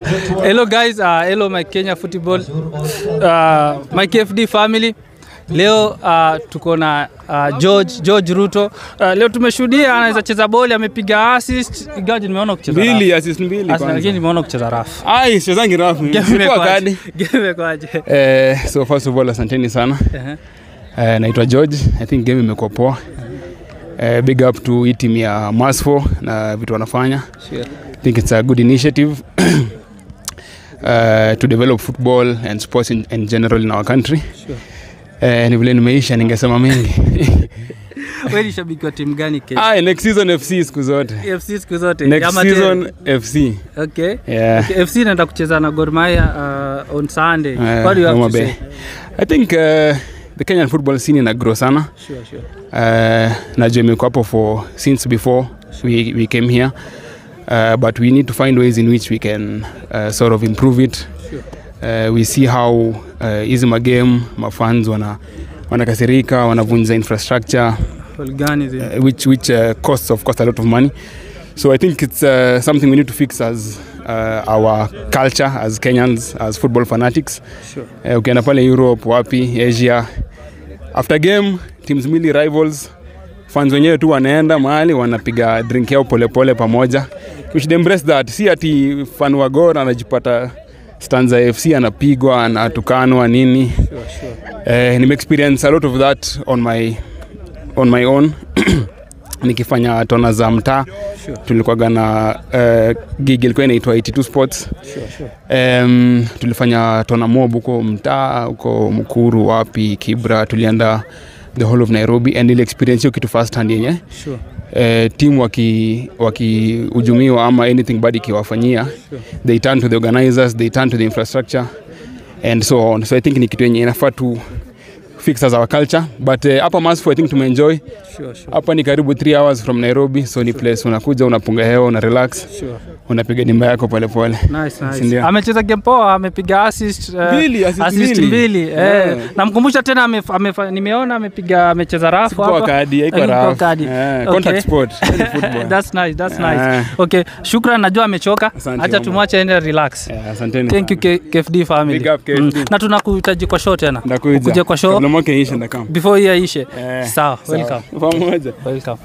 Hello guys, hello my Kenya football, my KFD family. Leo tuko na George Ruto. Leo tumeshuhudia anaweza cheza boli, amepiga assist. Ingawa nimeona kucheza rafu. 2 assist 2 kwanza. Lakini nimeona kucheza rafu. Chezangi rafu. Sikuwa kadi. Game kwaje? So first of all asanteni sana. Naitwa George. I think game imekuwa poa. Big up to hii team ya Masfo na vitu wanafanya. Sure. I think it's a good initiative to develop football and sports in general in our country. Sure. Ni vile nimeisha ningesema mengi. Wewe ni shabiki wa timu gani kesho? Next season FC siku zote. FC siku zote. Next season FC. Okay. Yeah. Okay. FC naenda kucheza na Gor Mahia on Sunday. What do you have to say? I think the Kenyan football scene ina grow sana. Sure. Najua imekuwa hapo for since before we came here. But we need to find ways in which we can sort of improve it. Sure. We see how hizi magame mafans wanakasirika, wanavunja infrastructure, which costs a lot of money. So I think it's something we need to fix as our culture as Kenyans, as football fanatics. Sure. Ukienda pale Europe, wapi, Asia, after game teams mili rivals, fans wenyewe tu wanaenda mahali wanapiga drink yao pole pamoja. We should embrace that. Si ati fan wa Gor anajipata Stanza FC anapigwa, anatukanwa nini. Sure. Nime experience a lot of that on my own. Nikifanya tona za mtaa. Sure. Tulikuwa na gig ilikuwa inaitwa 82 Sports. Sure. Tulifanya tona mob huko mtaa, huko Mukuru, wapi, Kibra, tulienda the whole of Nairobi, and ile experience hiyo kitu first hand yenye. Sure. Team waki ujumiwa ama anything bad ikiwafanyia. Sure. They turn to the organizers, they turn to the infrastructure and so on. So I think ni kitu yenye inafaa to fix as our culture, but hapa Masfo I think tumeenjoy. Sure. Hapa ni karibu 3 hours from Nairobi, so ni place unakuja unapunga hewa, una relax. Sure. Unapiga dimba yako pole. Nice. Amecheza game poa, amepiga assist 2. Namkumbusha tena nimeona amecheza rafu hapa. Kwa kadi, haiko rafu. Contact sport, football. That's nice. Okay, shukrani, najua amechoka. Acha tumwache aende relax. Asanteni. Thank you KFD family. Big up KFD. Na tunakuhitaji kwa show tena. Kuja kwa show. Mwaka ishe ndakam. Before hii ishe. Sawa, welcome. Pamoja. Welcome.